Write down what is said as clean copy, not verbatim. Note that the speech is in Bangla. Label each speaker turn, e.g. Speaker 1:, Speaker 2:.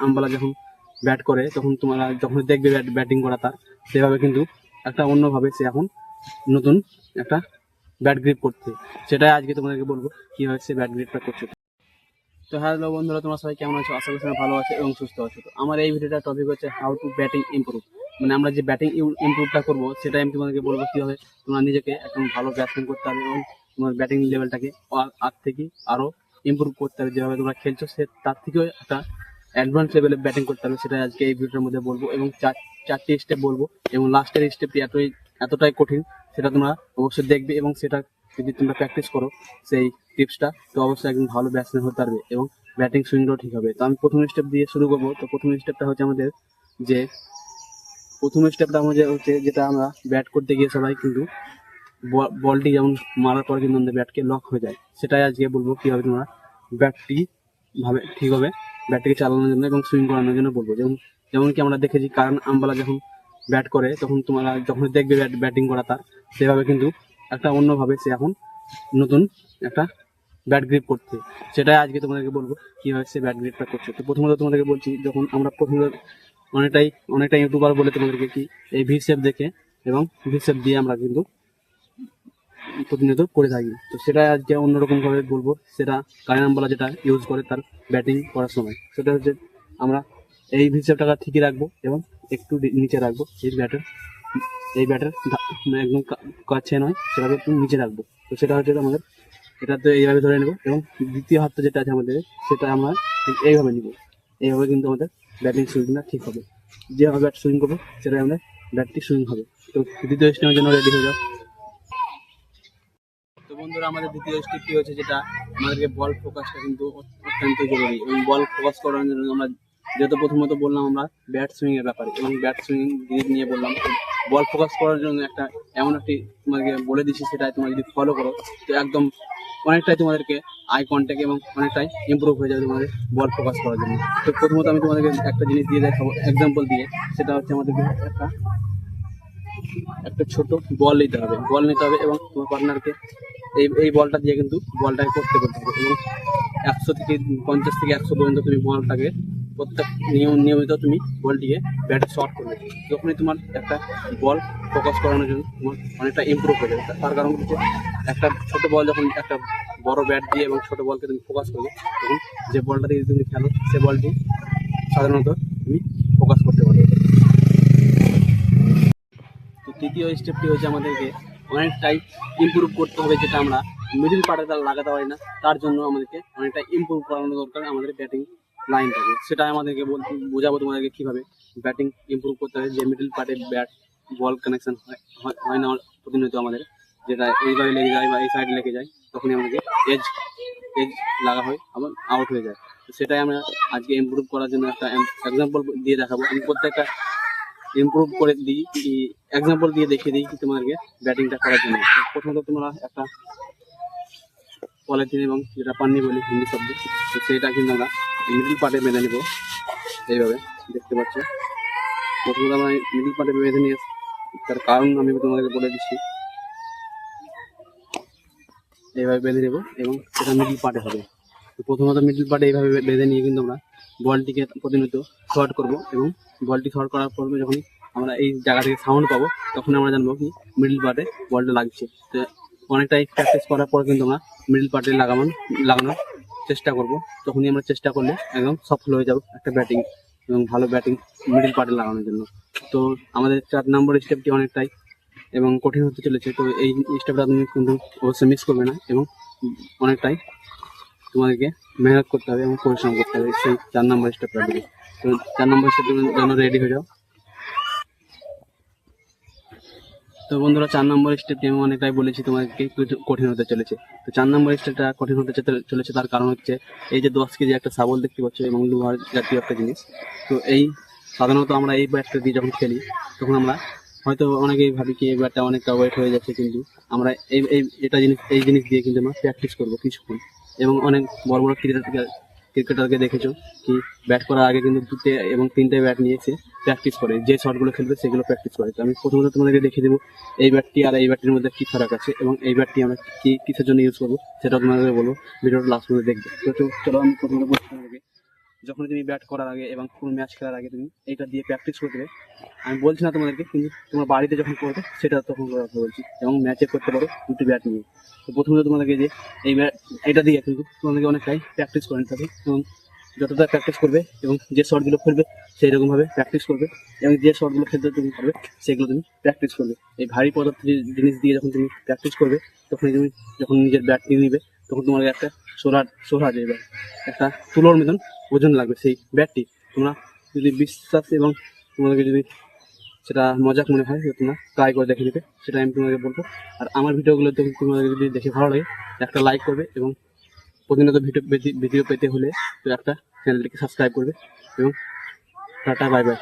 Speaker 1: আম্বালা যখন ব্যাট করে তখন তোমরা যখন দেখবে ব্যাটিং করা তার সেভাবে কিন্তু একটা অন্যভাবে সে এখন নতুন একটা ব্যাট গ্রিপ করতে, সেটাই আজকে তোমাদেরকে বলবো কিভাবে সে ব্যাট গ্রিপটা করছে। তো হ্যালো বন্ধুরা, তোমরা সবাই কেমন আছো? আশা করি সবাই ভালো আছে এবং সুস্থ আছো। তো আমার এই ভিডিওটা টপিক হচ্ছে হাউ টু ব্যাটিং ইমপ্রুভ, মানে আমরা যে ব্যাটিং ইমপ্রুভটা করবো সেটাই আমি তোমাদেরকে বলবো কীভাবে তোমরা নিজেকে একদম ভালো ব্যাটসম্যান করতে হবে এবং তোমার ব্যাটিং লেভেলটাকে আগ থেকে আরও ইমপ্রুভ করতে হবে। যেভাবে তোমরা খেলছো সে তার থেকেও একটা অ্যাডভান্স লেভেলে ব্যাটিং করতে হবে, সেটা আজকে এই ভিডিওর মধ্যে বলবো এবং চারটি স্টেপ বলবো এবং লাস্টের স্টেপটি এতটাই কঠিন সেটা তোমরা অবশ্যই দেখবে এবং সেটা যদি তোমরা প্র্যাকটিস করো সেই টিপসটা, তো অবশ্যই একদম ভালো ব্যাটসম্যান হতে পারবে এবং ব্যাটিং সুইংটাও ঠিক হবে। তো আমি প্রথম স্টেপ দিয়ে শুরু করবো। তো প্রথম স্টেপটা হচ্ছে আমাদের যে যেটা আমরা ব্যাট করতে গিয়ে সবাই কিন্তু বলটি যেমন মারার পর কিন্তু আমাদের ব্যাটকে লক হয়ে যায়, সেটাই আজকে বলবো কীভাবে তোমরা ব্যাটটি ঠিকভাবে ব্যাটটিকে চালানোর জন্য এবং সুইং করানোর জন্য বলবো। যেমন কি আমরা দেখেছি কারণ আম্বালা যখন ব্যাট করে তখন তোমরা যখন দেখবে ব্যাটিং করা তার সেভাবে কিন্তু একটা অন্যভাবে সে এখন নতুন একটা ব্যাট গ্রিপ করতে, সেটাই আজকে তোমাদেরকে বলবো কীভাবে সে ব্যাট গ্রিপটা করছে। তো প্রথমত তোমাদেরকে বলছি, যখন আমরা প্রথমে অনেকটাই ইউটিউবার বলে তোমাদেরকে কি এই ভি শেপ দেখে এবং ভি শেপ দিয়ে আমরা কিন্তু প্রতিনিয়ত করে থাকি। তো সেটা আজকে অন্যরকমভাবে বলবো, সেটা কারেন্ট আম্বালা যেটা ইউজ করে তার ব্যাটিং করার সময়, সেটা হচ্ছে আমরা এই হিসেবটাকে ঠিকই রাখবো এবং একটু নিচে রাখবো এই ব্যাটের একদম কাছে নয়, সেটাকে একটু নিচে রাখবো। তো সেটা হচ্ছে আমাদের এটা তো এইভাবে ধরে নেবো এবং দ্বিতীয় হাতটা যেটা আছে আমাদের সেটা আমরা এইভাবে নিব। এইভাবে কিন্তু আমাদের ব্যাটিং সুইংটা ঠিক হবে। যেভাবে ব্যাট সুইং করবো সেটাই আমাদের ব্যাটটি সুইং হবে। তো দ্বিতীয় স্টেপের জন্য রেডি হয়ে যাও। তো বন্ধুরা, আমাদের দ্বিতীয় স্টেপটি হচ্ছে যেটা আমাদেরকে বল ফোকাসটা কিন্তু অত্যন্ত জরুরি এবং বল ফোকাস করার জন্য আমরা যেহেতু প্রথমত বললাম আমরা ব্যাট সুইং এর ব্যাপারে এবং ব্যাট সুইং নিয়ে বললাম, বল ফোকাস করার জন্য একটা এমন একটি তোমাকে বলে দিচ্ছি, সেটা তোমরা যদি ফলো করো তো একদম অনেকটাই তোমাদেরকে আই কন্ট্যাক্ট এবং অনেকটাই ইমপ্রুভ হয়ে যাবে তোমাদের বল ফোকাস করার জন্য। তো প্রথমত আমি তোমাদেরকে একটা জিনিস দিয়ে দেখাবো এক্সাম্পল দিয়ে, সেটা হচ্ছে আমাদেরকে একটা ছোট বল নিতে হবে এবং তোমার পার্টনারকে এই বলটা দিয়ে কিন্তু বলটাকে করতে হবে এবং 100 থেকে 50 থেকে 100 পর্যন্ত তুমি বলটাকে প্রত্যেক নিয়মিত তুমি বলটিকে ব্যাটে শর্ট করবে। যখনই তোমার একটা বল ফোকাস করানোর জন্য তোমার অনেকটা ইমপ্রুভ হয়ে যাবে। তার কারণ হচ্ছে একটা ছোট বল যখন একটা বড় ব্যাট দিয়ে এবং ছোট বলকে তুমি ফোকাস করবে, তখন যে বলটা দিয়ে তুমি খেলো সে বলটি সাধারণত তুমি ফোকাস করতে পারবে। তো তৃতীয় স্টেপটি হচ্ছে আমাদেরকে অনেকটাই ইমপ্রুভ করতে হবে, যেটা আমরা মিডিল পার্টে তার লাগাতে পারি না, তার জন্য আমাদেরকে অনেকটা ইমপ্রুভ করানো দরকার আমাদের ব্যাটিং লাইনটাকে। সেটা আমাদেরকে বোঝাবো তোমাদেরকে কীভাবে ব্যাটিং ইমপ্রুভ করতে হবে। যে মিডিল পার্টে ব্যাট বল কানেকশন হয় না প্রতিনিয়ত আমাদের, যেটা এইভাবে লেগে যায় বা এই সাইডে লেগে যায়, তখনই আমাদেরকে এজ লাগা হয় আবার আউট হয়ে যায়। তো সেটাই আমরা আজকে ইমপ্রুভ করার জন্য একটা এক্সাম্পল দিয়ে দেখাবো। আমি প্রত্যেকটা ইমপ্রুভ করে দিই এক্সাম্পল দিয়ে দেখিয়ে দিই তোমাদেরকে ব্যাটিংটা করার জন্য। প্রথমত তোমরা একটা পলিথিন এবং যেটা পান্নি বলি হিন্দি শব্দ, তো সেটা কিন্তু আমরা মিডিল পার্টে বেঁধে নেবো। এইভাবে দেখতে পাচ্ছ, প্রথমত আমরা মিডিল পার্টে বেঁধে নিয়ে তার কারণ আমি তোমাদেরকে বলে দিচ্ছি। এইভাবে বেঁধে নেবো এবং সেটা মিডিল পার্টে হবে। তো প্রথমত মিডিল পার্টে এইভাবে বেঁধে নিয়ে কিন্তু আমরা বলটিকে প্রতিনিয়ত শর্ট করবো এবং বলটি শর্ট করার পর যখন আমরা এই জায়গা থেকে সাউন্ড পাবো তখন আমরা জানবো কি মিডিল পার্টে বলটা লাগছে। তো অনেকটাই প্র্যাকটিস করার পর কিন্তু আমরা মিডিল পার্টে লাগানোর চেষ্টা করবো। তখনই আমরা চেষ্টা করলে একদম সফল হয়ে যাবো একটা ব্যাটিং এবং ভালো ব্যাটিং মিডিল পার্টে লাগানোর জন্য। তো আমাদের 4 নম্বর স্টেপটি অনেকটাই এবং কঠিন হতে চলেছে। তো এই স্টেপটা তুমি কিন্তু অবশ্যই মিস করবে না এবং অনেকটাই তোমাদেরকে মেহনত করতে হবে এবং পরিশ্রম করতে হবে সেই 4 নম্বর স্টেপটা দিকে। তো 4 নম্বর স্টেপের জন্য রেডি হয়ে যাও। তো বন্ধুরা, 4 নম্বর স্টেপটি আমি অনেকটাই বলেছি তোমাদেরকে কঠিন হতে চলেছে। তো 4 নম্বর স্টেপটা কঠিন হতে চলেছে তার কারণ হচ্ছে এই যে 10 কেজি একটা শাবল দেখতে পাচ্ছ এবং লোহার জাতীয় একটা জিনিস। তো এই সাধারণত আমরা এই ব্যাটটা দিয়ে যখন খেলি তখন আমরা হয়তো অনেকেই ভাবি কি এই ব্যাটটা অনেকটা ওয়েট হয়ে যাচ্ছে, কিন্তু আমরা এই জিনিস দিয়ে কিন্তু আমরা প্র্যাকটিস করবো কিছুক্ষণ। এবং অনেক বড় বড় ক্রিকেটারকে দেখেছো কি ব্যাট করার আগে কিন্তু 2টে এবং 3টে ব্যাট নিয়ে এসে প্র্যাকটিস করে, যে শটগুলো খেলবে সেগুলো প্র্যাকটিস করে। তো আমি প্রথমত তোমাদেরকে দেখিয়ে দেবো এই ব্যাটটি আর এই ব্যাটটির মধ্যে কী ফারাক আছে এবং এই ব্যাটটি আমরা কিসের জন্য ইউজ করবো সেটা তোমাদেরকে বলবো। ভিডিওটা লাস্ট পর্যন্ত দেখবে। তো চলো আমি প্রথমত বলছি তোমাদেরকে যখন তুমি ব্যাট করার আগে এবং কোনো ম্যাচ খেলার আগে তুমি এইটা দিয়ে প্র্যাকটিস করতে হবে। আমি বলছি না তোমাদেরকে, কিন্তু তোমার বাড়িতে যখন করবে সেটা তখন করার কথা বলছি, এবং ম্যাচে করতে পারো দুটো ব্যাট নিয়ে। তো প্রথমে তোমাদেরকে যে এই ব্যাট এটা দিয়ে কিন্তু তোমাদেরকে অনেকটাই প্র্যাকটিস করে নিতে হবে, এবং যতটা প্র্যাকটিস করবে এবং যে শটগুলো খেলবে সেই রকমভাবে প্র্যাকটিস করবে, এবং যে শটগুলো খেলতে তুমি পারবে সেগুলো তুমি প্র্যাকটিস করবে। এই ভারী পদার্থ জিনিস দিয়ে যখন তুমি প্র্যাকটিস করবে, তখন তুমি যখন নিজের ব্যাট নিয়ে নিবে, তখন তোমার একটা সোহা যাবে, একটা তুলোর মতন ওজন লাগবে সেই ব্যাটটি। তোমরা যদি বিশ্বাস এবং তোমাদেরকে যদি সেটা মজাক মনে হয়, তোমরা ট্রাই করে দেখে নেবে, সেটা আমি তোমাদেরকে বলবো। আর আমার ভিডিওগুলো তোমাদের যদি দেখে ভালো লাগে, একটা লাইক করবে, এবং প্রতিনিয়ত ভিডিও পেতে হলে তো একটা চ্যানেলটিকে সাবস্ক্রাইব করবে, এবং টাটা বাই বাই।